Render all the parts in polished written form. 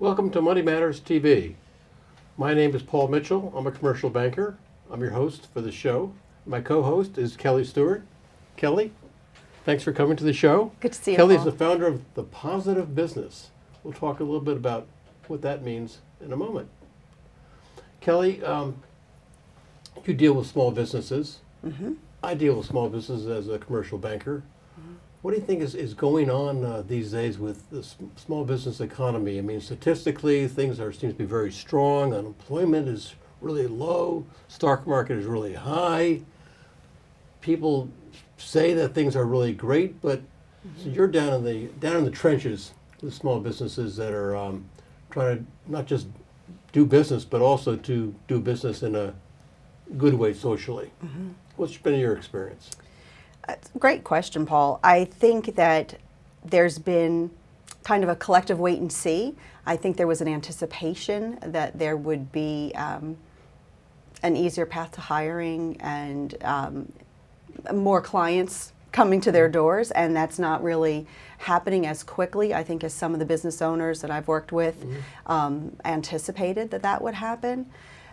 Welcome to Money Matters TV. My name is Paul Mitchell. I'm a commercial banker. I'm your host for the show. My co-host is Kelly Stewart. Kelly, thanks for coming to the show. Good to see you, Kelly's Paul. the founder of The Positive Business. We'll talk a little bit about what that means in a moment. Kelly, you deal with small businesses. Mm-hmm. I deal with small businesses as a commercial banker. What do you think is going on these days with the small business economy? I mean, statistically, things seem to be very strong. Unemployment is really low. Stock market is really high. People say that things are really great, but so you're down in the trenches with small businesses that are trying to not just do business, but also to do business in a good way socially. Mm-hmm. What's been your experience? That's a great question, Paul. I think that there's been kind of a collective wait and see. I think there was an anticipation that there would be an easier path to hiring and more clients coming to their doors, and that's not really happening as quickly, I think, as some of the business owners that I've worked with anticipated that would happen.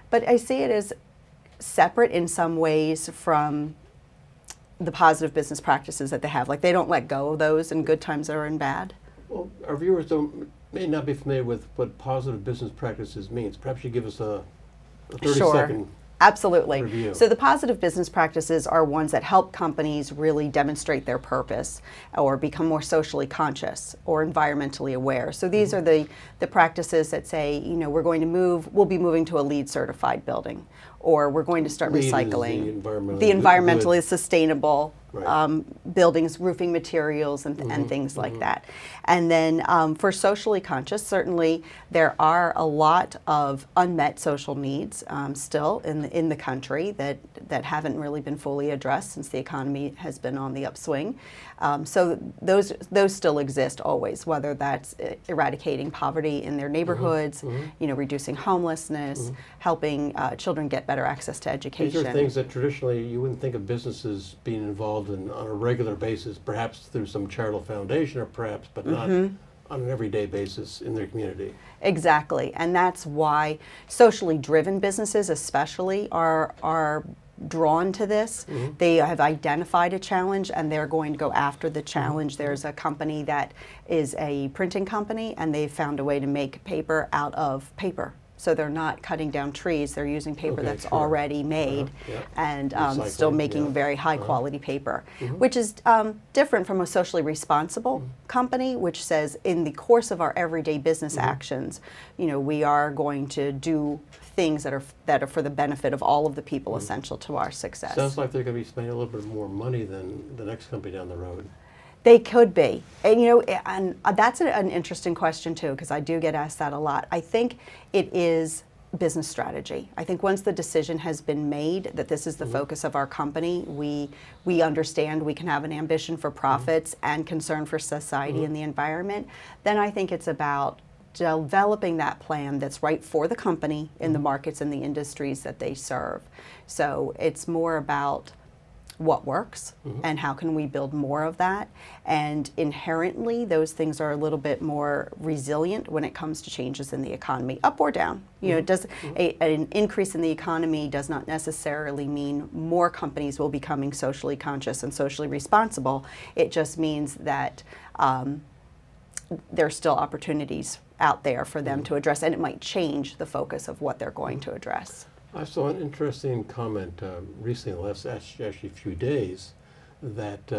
But I see it as separate in some ways from the positive business practices that they have. Like, they don't let go of those in good times or in bad. Well, our viewers may not be familiar with what positive business practices means. Perhaps you give us a 30-second Absolutely. review. So the positive business practices are ones that help companies really demonstrate their purpose or become more socially conscious or environmentally aware. So these are the practices that say, we'll be moving to a LEED certified building, or we're going to start LEED recycling. is the environmentally good. sustainable Right. buildings, roofing materials, and things like that. And then for socially conscious, certainly there are a lot of unmet social needs still in the country that haven't really been fully addressed since the economy has been on the upswing. So those still exist always, whether that's eradicating poverty in their neighborhoods, reducing homelessness, helping children get better access to education. These are things that traditionally you wouldn't think of businesses being involved in on a regular basis, perhaps through some charitable foundation or perhaps, but not on an everyday basis in their community. Exactly, and that's why socially driven businesses especially are drawn to this. They have identified a challenge and they're going to go after the challenge. There's a company that is a printing company, and they've found a way to make paper out of paper. So they're not cutting down trees, they're using paper that's already made and still making very high quality paper, which is different from a socially responsible company, which says in the course of our everyday business actions, we are going to do things that are for the benefit of all of the people essential to our success. Sounds like they're going to be spending a little bit more money than the next company down the road. They could be. And that's an interesting question too, because I do get asked that a lot. I think it is business strategy. I think once the decision has been made that this is the focus of our company, we understand we can have an ambition for profits and concern for society and the environment, then I think it's about developing that plan that's right for the company in the markets and the industries that they serve. So it's more about what works and how can we build more of that, and inherently those things are a little bit more resilient when it comes to changes in the economy, up or down. An increase in the economy does not necessarily mean more companies will be becoming socially conscious and socially responsible. It just means that there's still opportunities out there for them to address, and it might change the focus of what they're going to address. I saw an interesting comment recently, the last actually few days, that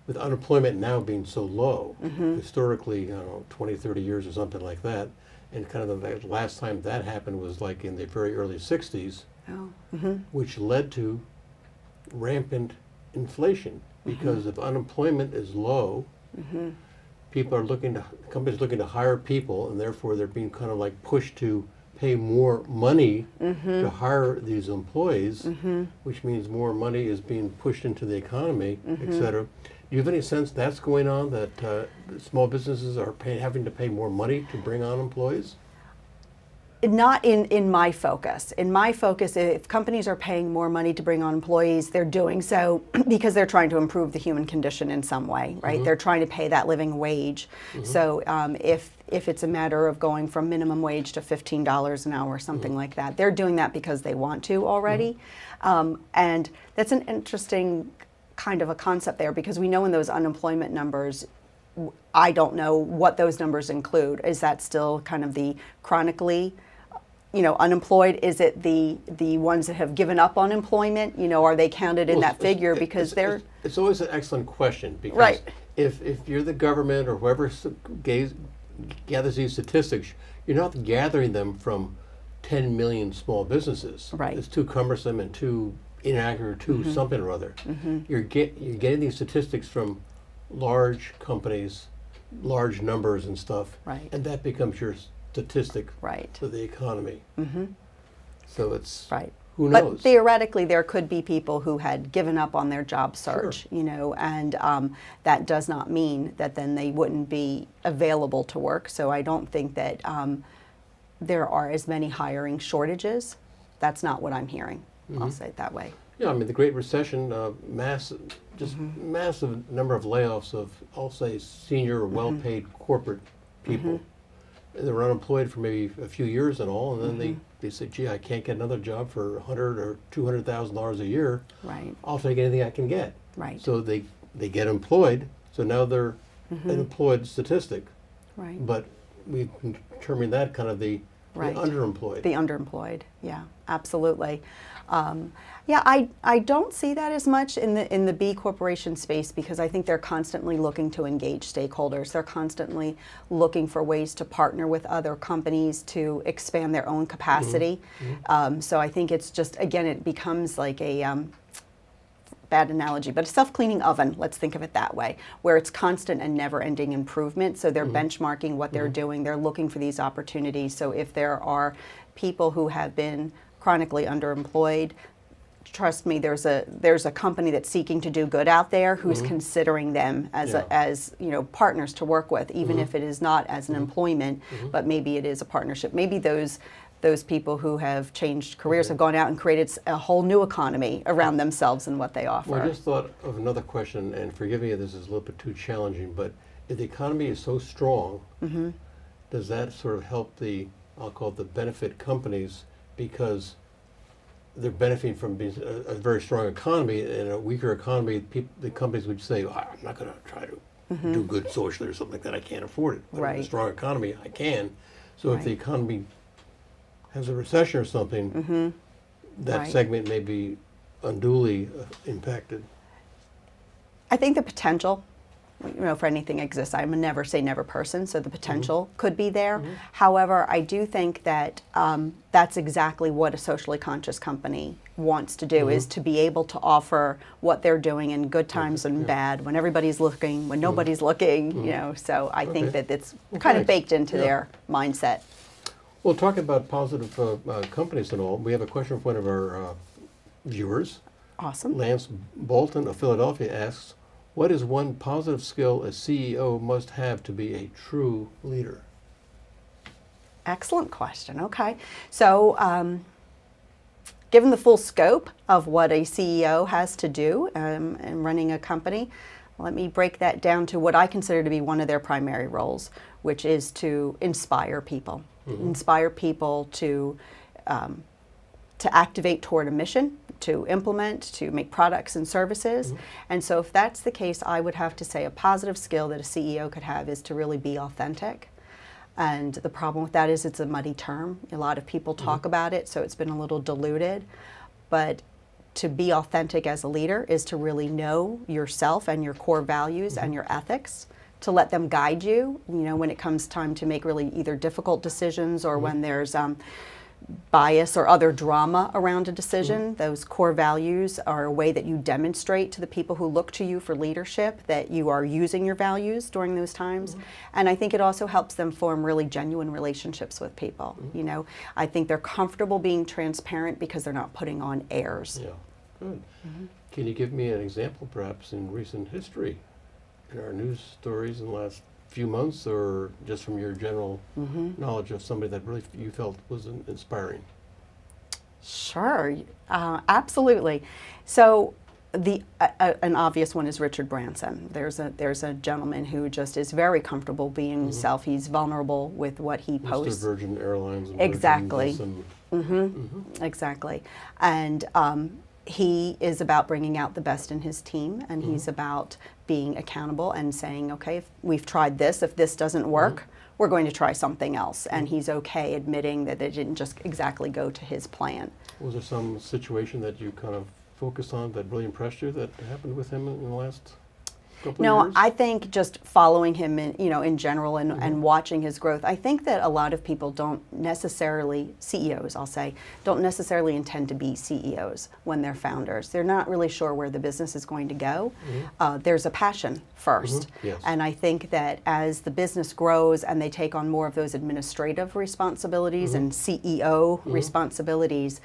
with unemployment now being so low, historically, 20, 30 years or something like that, and kind of the last time that happened was like in the very early 60s, which led to rampant inflation, because if unemployment is low, companies looking to hire people, and therefore they're being kind of like pushed to pay more money to hire these employees, which means more money is being pushed into the economy, et cetera. Do you have any sense that's going on, that small businesses are having to pay more money to bring on employees? Not in my focus. In my focus, if companies are paying more money to bring on employees, they're doing so because they're trying to improve the human condition in some way, right? They're trying to pay that living wage. So if it's a matter of going from minimum wage to $15 an hour or something like that, they're doing that because they want to already. And that's an interesting kind of a concept there, because we know in those unemployment numbers, I don't know what those numbers include. Is that still kind of the chronically unemployed? Is it the ones that have given up on employment? Are they counted in that figure? Because they're... It's always an excellent question, because right. if you're the government or whoever gathers these statistics, you're not gathering them from 10 million small businesses. Right. It's too cumbersome and too inaccurate, too something or other. You're getting these statistics from large companies, large numbers and stuff, Right. and that becomes your statistic Right. for the economy. So it's, Right. who knows? But theoretically, there could be people who had given up on their job search, and that does not mean that then they wouldn't be available to work. So I don't think that there are as many hiring shortages. That's not what I'm hearing. I'll say it that way. Yeah, I mean, the Great Recession, massive number of layoffs of, I'll say, senior, well-paid corporate people. And they were unemployed for maybe a few years and all, and then they said, gee, I can't get another job for $100,000 or $200,000 a year. Right. I'll take anything I can get. Right. So they get employed, so now they're an employed statistic. Right. But we determine that kind of the Right. underemployed. The underemployed, yeah, absolutely. Yeah, I don't see that as much in the B corporation space, because I think they're constantly looking to engage stakeholders. They're constantly looking for ways to partner with other companies to expand their own capacity. So I think it's just, again, it becomes like a bad analogy, but a self-cleaning oven, let's think of it that way, where it's constant and never-ending improvement. So they're benchmarking what they're doing. They're looking for these opportunities. So if there are people who have been chronically underemployed, trust me, there's a company that's seeking to do good out there who's considering them as as partners to work with, even if it is not as an employment, but maybe it is a partnership. Maybe those people who have changed careers have gone out and created a whole new economy around themselves and what they offer. Well, I just thought of another question, and forgive me if this is a little bit too challenging, but if the economy is so strong, does that sort of help I'll call it the benefit companies, because they're benefiting from being a very strong economy? In a weaker economy, the companies would say, I'm not going to try to do good socially or something like that. I can't afford it. But in a strong economy, I can. So if the economy has a recession or something, that segment may be unduly impacted. I think the potential, for anything exists. I'm a never say never person, so the potential could be there. However, I do think that that's exactly what a socially conscious company wants to do, is to be able to offer what they're doing in good times and bad, when everybody's looking, when nobody's looking, so I think that it's kind of baked into their mindset. Well, talking about positive companies and all, we have a question from one of our viewers. Awesome. Lance Bolton of Philadelphia asks, what is one positive skill a CEO must have to be a true leader? Excellent question. Okay. So, given the full scope of what a CEO has to do in running a company, let me break that down to what I consider to be one of their primary roles, which is to inspire people. Inspire people to activate toward a mission, to implement, to make products and services. And so if that's the case, I would have to say a positive skill that a CEO could have is to really be authentic. And the problem with that is it's a muddy term. A lot of people talk about it, so it's been a little diluted. But to be authentic as a leader is to really know yourself and your core values and your ethics, to let them guide you, when it comes time to make really either difficult decisions or when there's bias or other drama around a decision. Those core values are a way that you demonstrate to the people who look to you for leadership that you are using your values during those times. And I think it also helps them form really genuine relationships with people. I think they're comfortable being transparent because they're not putting on airs. Yeah, good. Can you give me an example, perhaps, in recent history, in our news stories in the last few months, or just from your general knowledge of somebody that really you felt was inspiring? Sure, absolutely. So an obvious one is Richard Branson. There's a gentleman who just is very comfortable being himself. He's vulnerable with what he posts. Mr. Virgin Airlines. And Exactly. Virgin Exactly. And he is about bringing out the best in his team, and he's about being accountable and saying, okay, if we've tried this, if this doesn't work, we're going to try something else. And he's okay admitting that it didn't just exactly go to his plan. Was there some situation that you kind of focused on that really impressed you that happened with him in the last couple of years? I think just following him in general and watching his growth, I think that a lot of people don't necessarily, CEOs I'll say, don't necessarily intend to be CEOs when they're founders. They're not really sure where the business is going to go. There's a passion first. Yes. And I think that as the business grows and they take on more of those administrative responsibilities and CEO responsibilities,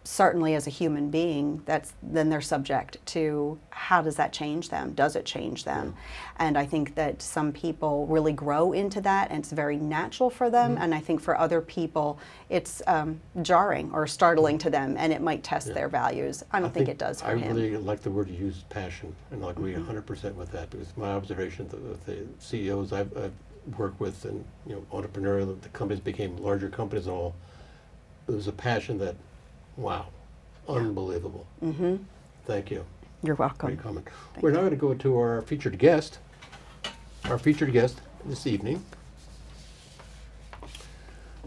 certainly as a human being, then they're subject to how does that change them? Does it change them? And I think that some people really grow into that, and it's very natural for them. And I think for other people, it's jarring or startling to them, and it might test their values. I don't think it does for him. I really like the word you used, passion, and I agree 100% with that, because my observation of the CEOs I've worked with, and entrepreneurial, the companies became larger companies and all, there was a passion that, wow, unbelievable. Thank you. You're welcome. Great comment. We're now going to go to our featured guest. Our featured guest this evening.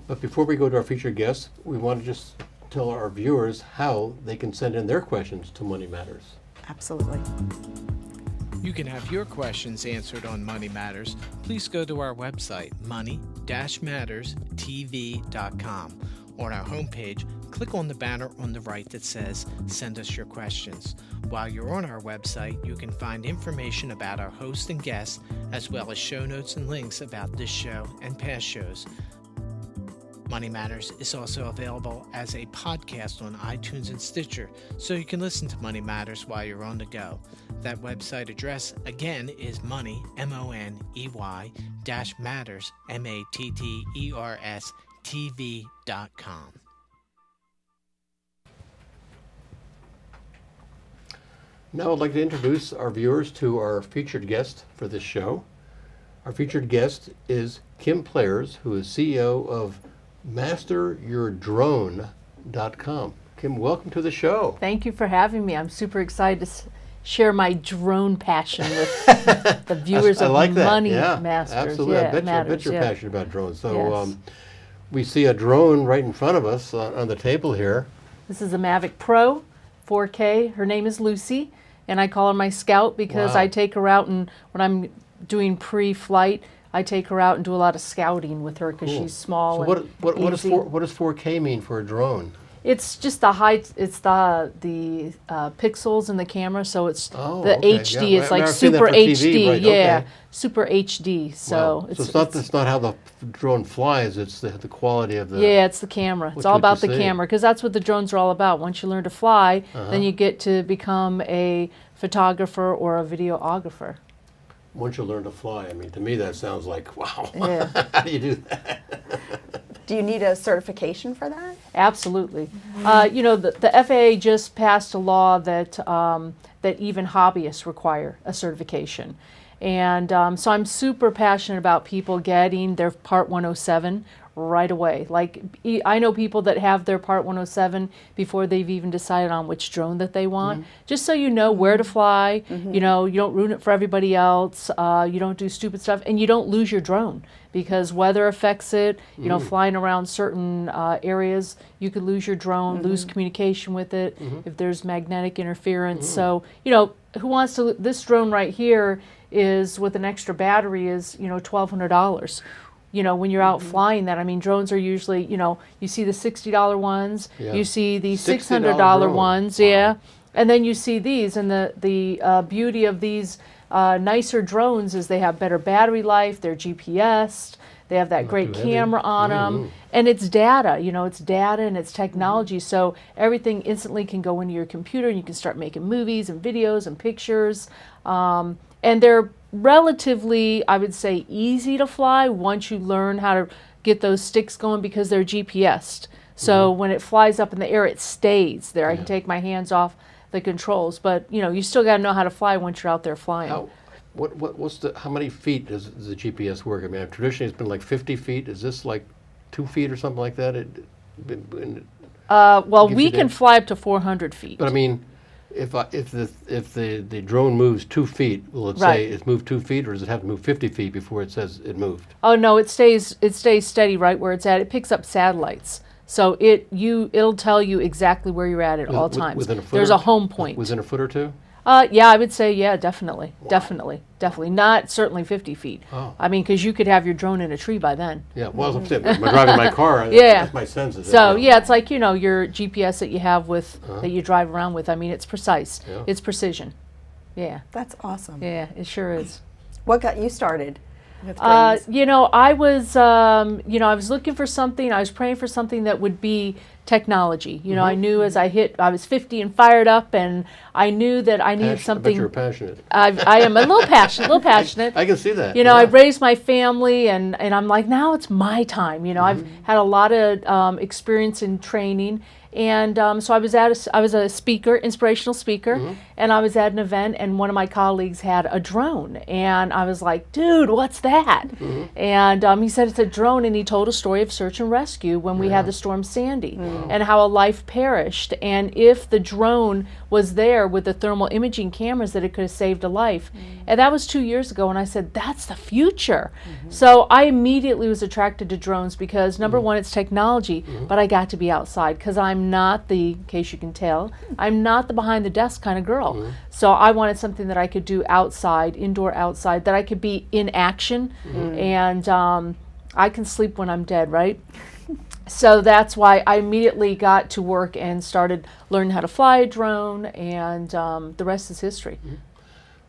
But before we go to our featured guest, we want to just tell our viewers how they can send in their questions to Money Matters. Absolutely. You can have your questions answered on Money Matters. Please go to our website, money-matterstv.com. On our homepage, click on the banner on the right that says Send Us Your Questions. While you're on our website, you can find information about our host and guests, as well as show notes and links about this show and past shows. Money Matters is also available as a podcast on iTunes and Stitcher, so you can listen to Money Matters while you're on the go. That website address, again, is money, M-O-N-E-Y, -matters, M-A-T-T-E-R-S, TV.com. Now I'd like to introduce our viewers to our featured guest for this show. Our featured guest is Kim Players, who is CEO of MasterYourDrone.com. Kim, welcome to the show. Thank you for having me. I'm super excited to share my drone passion with the viewers of Money Masters. Absolutely. Yeah, I bet you're passionate about drones. So Yes. We see a drone right in front of us on the table here. This is a Mavic Pro 4K. Her name is Lucy, and I call her my scout because Wow. I take her out, and when I'm doing pre-flight, I take her out and do a lot of scouting with her because Cool. she's small So and what does easy. what does 4K mean for a drone? It's just the height. It's the pixels in the camera, so it's Oh, the okay. HD. Yeah, it's I've like never seen that super for TV, HD. right, Yeah, okay. super HD. So Wow. It's not how the drone flies. It's the quality of the. yeah, it's the camera. It's all what about you the see. camera because that's what the drones are all about. Once you learn to fly, then you get to become a photographer or a videographer. Once you learn to fly, I mean, to me that sounds like wow. Yeah. How do you do that? Do you need a certification for that? Absolutely. The FAA just passed a law that that even hobbyists require a certification. And so I'm super passionate about people getting their Part 107 right away. Like, I know people that have their Part 107 before they've even decided on which drone that they want, just so you know where to fly, you don't ruin it for everybody else, you don't do stupid stuff, and you don't lose your drone because weather affects it. Flying around certain areas, you could lose your drone, lose communication with it if there's magnetic interference. So, who wants to, this drone right here is with an extra battery is, $1,200. When you're out flying that, I mean, drones are usually, you see the $60 ones, Yeah. you see the $60 $600 drone. ones, Wow. yeah. And then you see these, and the beauty of these nicer drones is they have better battery life, they're GPS, they have that great too heavy. camera on them, and it's data, it's data and it's technology, so everything instantly can go into your computer and you can start making movies and videos and pictures. And they're relatively, I would say, easy to fly once you learn how to get those sticks going because they're GPSed. So when it flies up in the air, it stays there. I can take my hands off the controls, but you still got to know how to fly once you're out there flying. How many feet does the GPS work? I mean, traditionally it's been like 50 feet. Is this like 2 feet or something like that? Well, gives we you can that- fly up to 400 feet. But I mean, if the drone moves 2 feet, will it Right. say it's moved 2 feet, or does it have to move 50 feet before it says it moved? Oh no, it stays steady right where it's at. It picks up satellites. So it'll tell you exactly where you're at all times. Within a foot There's or a home point. Within a foot or two? Yeah, I would say definitely. Not certainly 50 feet. Oh. I mean, because you could have your drone in a tree by then. Yeah, well, I'm saying, when I'm driving my car, Yeah. that's my sense is So that, yeah, it's like your GPS that you have that you drive around with. I mean, it's precise. Yeah. It's precision. Yeah, That's awesome. yeah, it sure is. What got you started with drones? I was looking for something. I was praying for something that would be technology. I knew as I was 50 and fired up, and I knew that I needed I bet something. you're passionate. I am a little passionate. I can see that. I've raised my family, and I'm like, now it's my time. I've had a lot of experience in training, and so I was a speaker, inspirational speaker, and I was at an event, and one of my colleagues had a drone, and I was like, dude, what's that? And he said it's a drone, and he told a story of search and rescue when we had the storm Sandy, and how a life perished, and if the drone was there with the thermal imaging cameras, that it could have saved a life. And that was 2 years ago, and I said, that's the future. So I immediately was attracted to drones because number one, it's technology, but I got to be outside because I'm not in case you can tell, I'm not the behind the desk kind of girl. So I wanted something that I could do outside, indoor outside, that I could be in action, and I can sleep when I'm dead, right? So that's why I immediately got to work and started learning how to fly a drone, and the rest is history.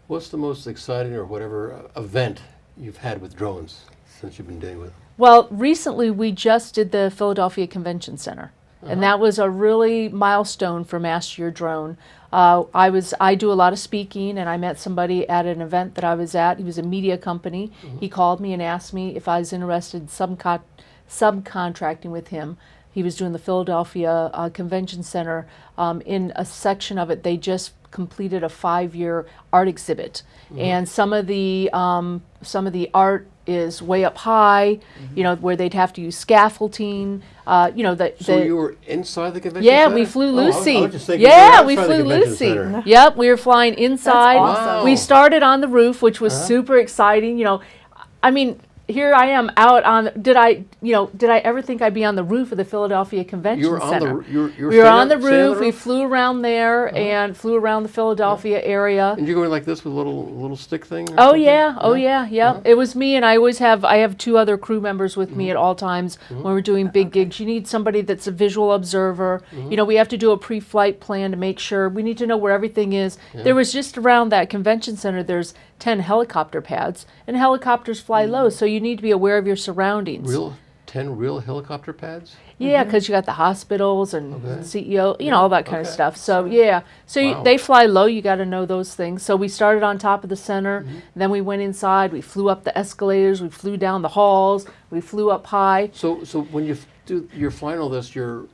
What's the most exciting or whatever event you've had with drones since you've been dealing with them? Well, recently we just did the Philadelphia Convention Center, and that was a really milestone for Master Your Drone. I do a lot of speaking, and I met somebody at an event that I was at. He was a media company. He called me and asked me if I was interested in subcontracting with him. He was doing the Philadelphia Convention Center. In a section of it, they just completed a 5-year art exhibit, and some of the art is way up high, where they'd have to use scaffolding. So you were inside the convention Yeah, center? we flew Oh, Lucy. I was just thinking you were Yeah, outside we the flew convention Lucy. center. Yep, we were flying inside. awesome. We started on the roof, which was super exciting. I mean, here I am out on. Did I ever think I'd be on the roof of the Philadelphia Convention You were on Center? you We were on the roof. We flew around there and flew around the Philadelphia area. And you're going like this with a little stick thing? or Oh something? yeah, oh yeah, yep. It was me, and I have 2 other crew members with me at all times when we're doing big gigs. You need somebody that's a visual observer. We have to do a pre-flight plan to make sure. We need to know where everything is. There was just around that convention center, there's 10 helicopter pads, and helicopters fly low, so you need to be aware of your surroundings. 10 real helicopter pads? Yeah, because you got the hospitals and CEO, all that kind of stuff. So yeah, so Wow. they fly low. You got to know those things. So we started on top of the center, then we went inside. We flew up the escalators. We flew down the halls. We flew up high. So when you're flying all this, are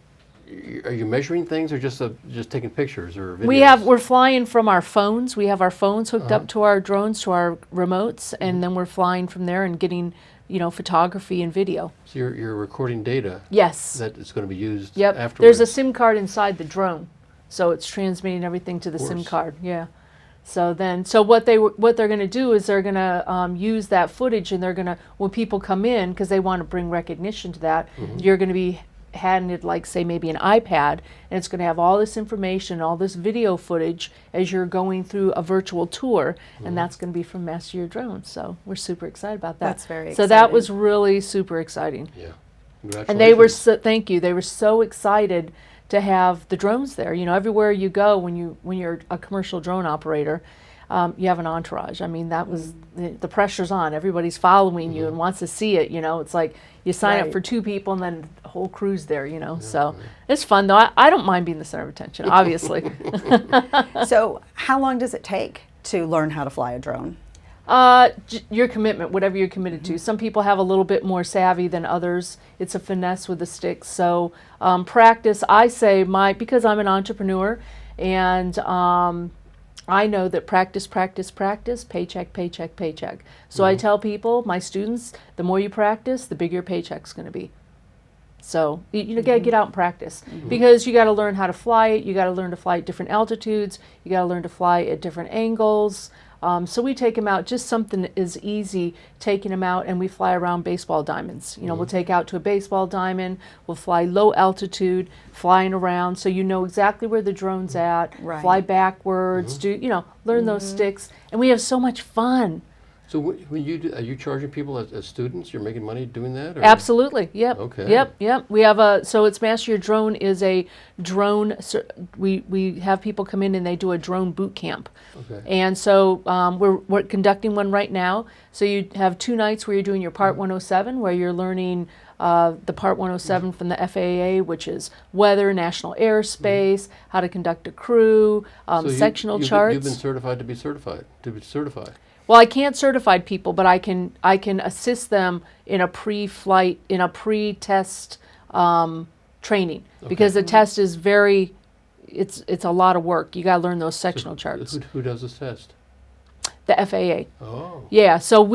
you measuring things or just taking pictures or videos? We're flying from our phones. We have our phones hooked up to our drones, to our remotes, and then we're flying from there and getting, photography and video. So you're recording data Yes. that is going to be used Yep. afterwards. There's a SIM card inside the drone, so it's transmitting everything to the SIM course. card. Yeah. So what they're going to do is they're going to use that footage, and they're going to, when people come in, because they want to bring recognition to that, you're going to be handed, like, say, maybe an iPad, and it's going to have all this information, all this video footage as you're going through a virtual tour, and that's going to be from Master Your Drone. So we're super excited about that. That's very So that exciting. was really super exciting. Yeah. Congratulations. And they were thank you. They were so excited to have the drones there. Everywhere you go when you're a commercial drone operator, you have an entourage. I mean, that was the pressure's on. Everybody's following you and wants to see it. It's like you sign up Right. for 2 people and then the whole crew's there. So it's fun though. I don't mind being the center of attention, obviously. So how long does it take to learn how to fly a drone? Your commitment, whatever you're committed to. Some people have a little bit more savvy than others. It's a finesse with the sticks. So practice, I say, because I'm an entrepreneur, and I know that practice, paycheck, paycheck, paycheck. So I tell people, my students, the more you practice, the bigger your paycheck's going to be. So you got to get out and practice, because you got to learn how to fly it. You got to learn to fly at different altitudes. You got to learn to fly at different angles. So we take them out, just something is easy, taking them out, and we fly around baseball diamonds. We'll take out to a baseball diamond, we'll fly low altitude, flying around, so you know exactly where the drone's at, Right. fly backwards, learn those sticks, and we have so much fun. So when you do, are you charging people as students? You're making money doing that? Or? Absolutely. Yep. Okay. Yep. We have so it's Master Your Drone is a drone. We have people come in and they do a drone boot camp. Okay. And so we're conducting one right now. So you have 2 nights where you're doing your Part 107, where you're learning the Part 107 from the FAA, which is weather, national airspace, how to conduct a crew, So sectional you've charts. You've been certified to be certified. Well, I can't certify people, but I can assist them in a pre-flight, in a pre-test training, because the test is it's a lot of work. You got to learn those sectional charts. Who does this test? The FAA. Oh. Yeah, so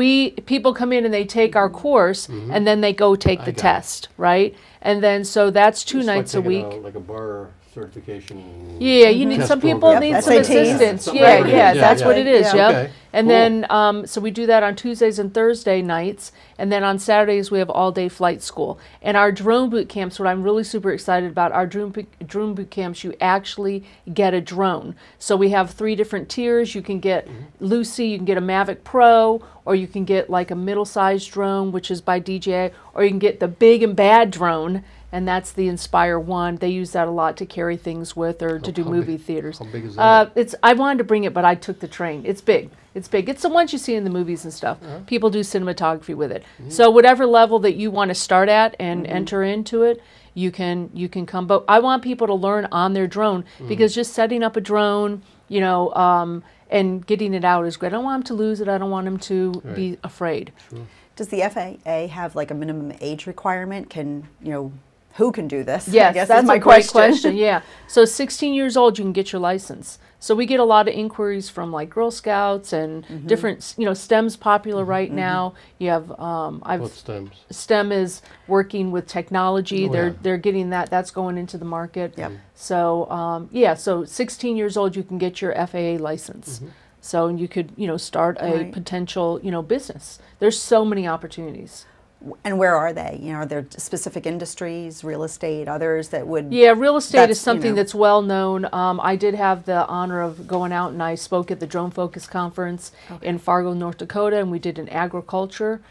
people come in and they take our course, and then they go take I the got it. test, right? And then so that's 2 It's nights like a week. taking like a bar certification. Yeah, you need test some people program. need Yep, some SATs. assistance. Something Yeah, like yeah, that. that's Yeah, what yeah. it is. Yeah. Yep. Okay, And cool. then so we do that on Tuesdays and Thursday nights, and then on Saturdays we have all-day flight school. And our drone boot camps, what I'm really super excited about, our drone boot camps, you actually get a drone. So we have 3 different tiers. You can get Lucy, you can get a Mavic Pro, or you can get like a middle-sized drone, which is by DJI, or you can get the big and bad drone, and that's the Inspire 1. They use that a lot to carry things with, or to do how movie big- theaters. how big is that? I wanted to bring it, but I took the train. It's big. It's big. It's the ones you see in the movies and stuff. People do cinematography with it. So whatever level that you want to start at and enter into it, you can come. But I want people to learn on their drone, because just setting up a drone, and getting it out is great. I don't want them to lose it. I don't want them to be afraid. Does the FAA have like a minimum age requirement? Who can do this? Yes, I guess that's is my a great question. question. Yeah. So 16 years old, you can get your license. So we get a lot of inquiries from like Girl Scouts and different, STEM's popular right now. You have, What stems? STEM is working with technology. Oh, They're getting that's going into the market. Yep. So so 16 years old, you can get your FAA license. So you could, start a Right. potential, business. There's so many opportunities. And where are they? Are there specific industries, real estate, others that would? Yeah, real estate That's, is something that's well known. I did have the honor of going out and I spoke at the Drone Focus Conference in Fargo, North Dakota, and we did an agriculture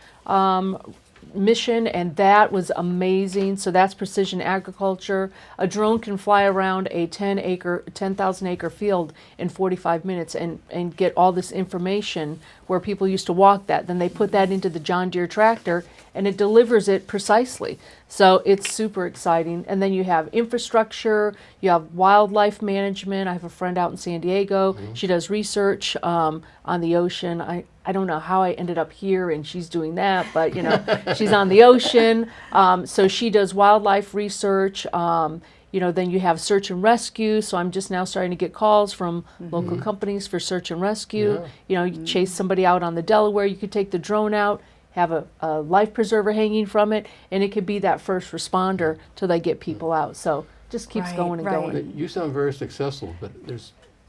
mission, and that was amazing. So that's precision agriculture. A drone can fly around a 10,000 acre field in 45 minutes and get all this information where people used to walk that. Then they put that into the John Deere tractor and it delivers it precisely. So it's super exciting. And then you have infrastructure, you have wildlife management. I have a friend out in San Diego. She does research on the ocean. I don't know how I ended up here and she's doing that, but she's on the ocean. So she does wildlife research. Then you have search and rescue. So I'm just now starting to get calls from local companies for search and rescue. You chase somebody out on the Delaware, you could take the drone out, have a life preserver hanging from it, and it could be that first responder till they get people out. So just keeps Right, going and right. going. You sound very successful, but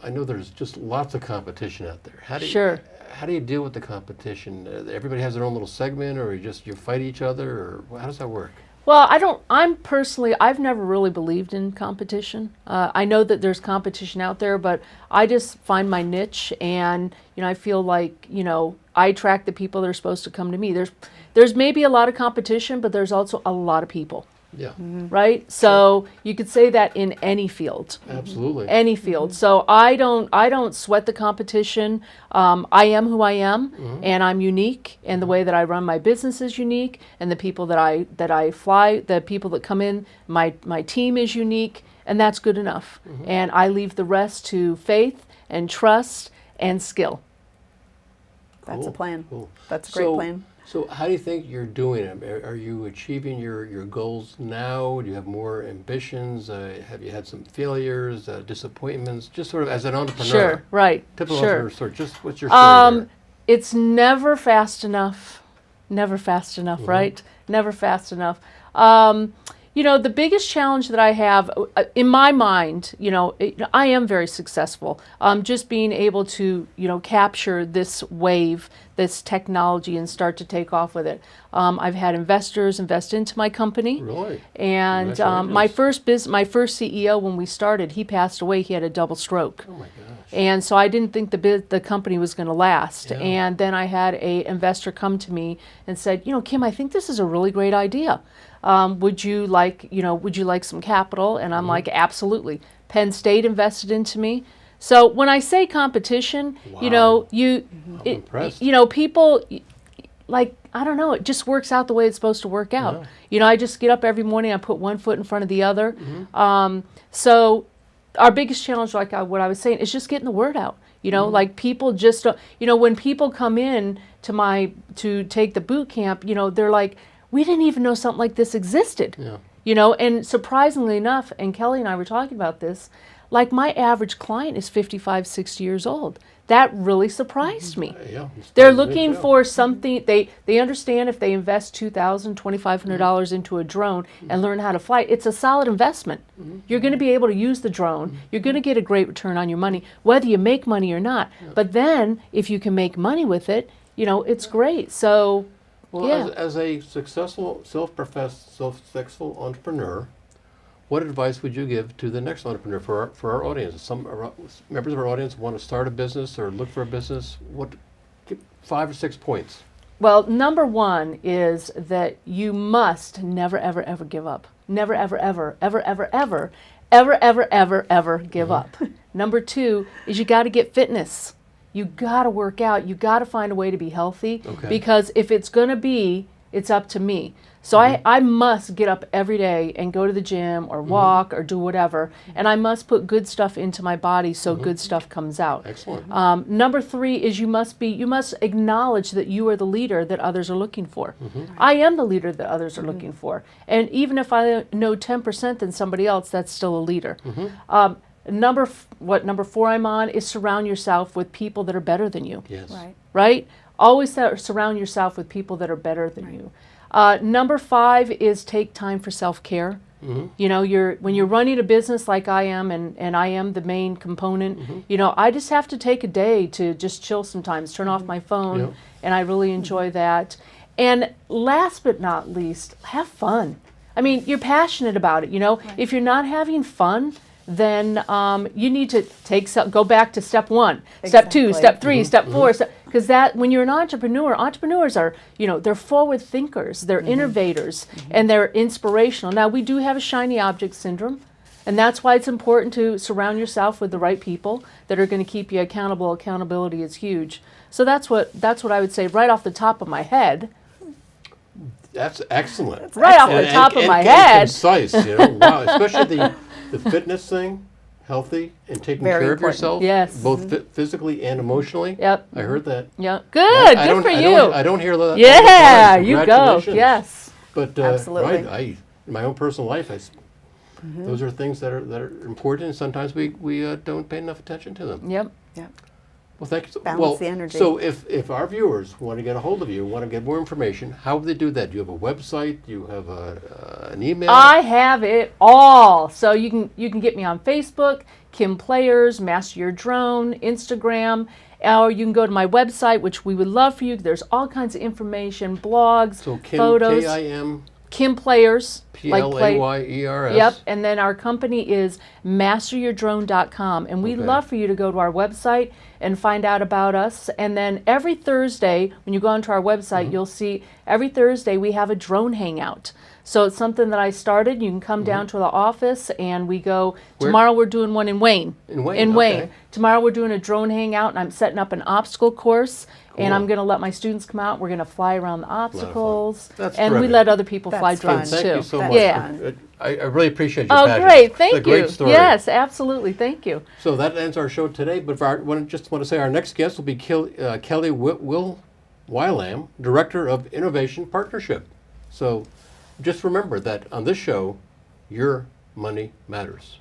I know there's just lots of competition out there. How do you, Sure. How do you deal with the competition? Everybody has their own little segment, or you fight each other, or how does that work? Well, I've never really believed in competition. I know that there's competition out there, but I just find my niche, and I feel like I attract the people that are supposed to come to me. There's maybe a lot of competition, but there's also a lot of people, Yeah, right? So you could say that in any field. absolutely. Any field. So I don't sweat the competition. I am who I am, and I'm unique, and the way that I run my business is unique, and the people that I fly, the people that come in, my team is unique, and that's good enough. And I leave the rest to faith and trust and skill. That's a Cool, plan. cool. That's a great plan. So how do you think you're doing it? Are you achieving your goals now? Do you have more ambitions? Have you had some failures, disappointments? Just sort of as an entrepreneur. Sure, right. Typical Sure. entrepreneur story. Just what's your story there? It's never fast enough. Never fast enough, Mm-hmm. right? Never fast enough. The biggest challenge that I have in my mind, I am very successful. Just being able to, capture this wave, this technology, and start to take off with it. I've had investors invest into my company. Really? And Congratulations. my first CEO, when we started, he passed away. He had a double stroke. Oh my gosh. And so I didn't think the company was going to last. Yeah. And then I had a investor come to me and said, Kim, I think this is a really great idea. Would you like some capital? And I'm like, absolutely. Penn State invested into me. So when I say competition, Wow. I'm impressed. People, I don't know, it just works out the way it's supposed to work out. I just get up every morning, I put one foot in front of the other. So our biggest challenge, like what I was saying, is just getting the word out. Like people just don't, when people come in to take the boot camp, they're like, we didn't even know something like this existed. Yeah. And surprisingly enough, and Kelly and I were talking about this, like my average client is 55, 60 years old. That really surprised me. Yeah. They're looking for something, they understand if they invest $2,000, $2,500 into a drone and learn how to fly, it's a solid investment. You're going to be able to use the drone. You're going to get a great return on your money, whether you make money or not. But then, if you can make money with it, it's great. So, Well, yeah. as a successful, successful entrepreneur, what advice would you give to the next entrepreneur for our audience? Some members of our audience want to start a business or look for a business. Give 5 or 6 points. Well, number one is that you must never, ever, ever give up. Never, ever, ever, ever, ever, ever, ever, ever, ever, ever give up. Number two is you got to get fitness. You got to work out. You got to find a way to be healthy. Okay. Because if it's going to be, it's up to me. So I must get up every day and go to the gym or walk or do whatever. And I must put good stuff into my body so good stuff comes out. Excellent. Number three is you must acknowledge that you are the leader that others are looking for. I am the leader that others are looking for. And even if I know 10% than somebody else, that's still a leader. Number four I'm on is surround yourself with people that are better than you. Yes. Right? Always surround yourself with people that are better than you. Number five is take time for self-care. When you're running a business like I am, and I am the main component, I just have to take a day to just chill sometimes, turn off my phone, and I really enjoy that. And last but not least, have fun. I mean, you're passionate about it, If you're not having fun, then you need to go back to step one, step two, step three, step four, because that when you're an entrepreneur, entrepreneurs are, they're forward thinkers, they're innovators, and they're inspirational. Now, we do have a shiny object syndrome, and that's why it's important to surround yourself with the right people that are going to keep you accountable. Accountability is huge. So that's what I would say right off the top of my head. That's excellent. Right off the top of my head. Concise, Wow, especially the fitness thing, healthy, and taking Very care of important. yourself. Yes. Both physically and emotionally. Yep. I heard that. Yeah. Good. I Good for you. I don't hear that. Yeah, all the time. you go. Congratulations. Yes. But Absolutely. right, in my own personal life, those are things that are important, and sometimes we don't pay enough attention to them. Yep. Well, thank you. Balance the energy. So if our viewers want to get a hold of you, want to get more information, how would they do that? Do you have a website? Do you have an email? I have it all. So you can get me on Facebook, Kim Players, Master Your Drone, Instagram, or you can go to my website, which we would love for you. There's all kinds of information, blogs, So Kim, photos. Kim, Kim Players. Players. Yep, and then our company is masteryourdrone.com, and we'd Okay. love for you to go to our website and find out about us. And then every Thursday, when you go onto our website, you'll see every Thursday we have a drone hangout. So it's something that I started. You can come down to the office, and we go. Where? Tomorrow we're doing one in Wayne. In Wayne, In Wayne. okay. Tomorrow we're doing a drone hangout, and I'm setting up an obstacle course. And Cool. I'm going to let my students come out. We're going to fly around the obstacles, That's and we terrific. let other people That's fly fun. drones Thank too. you so That's much. Yeah. I really appreciate your Oh, passion. great! Thank It's a great you. story. Yes, absolutely. Thank you. So that ends our show today. But just want to say our next guest will be Kelly Will Wylam, Director of Innovation Partnership. So just remember that on this show, your money matters.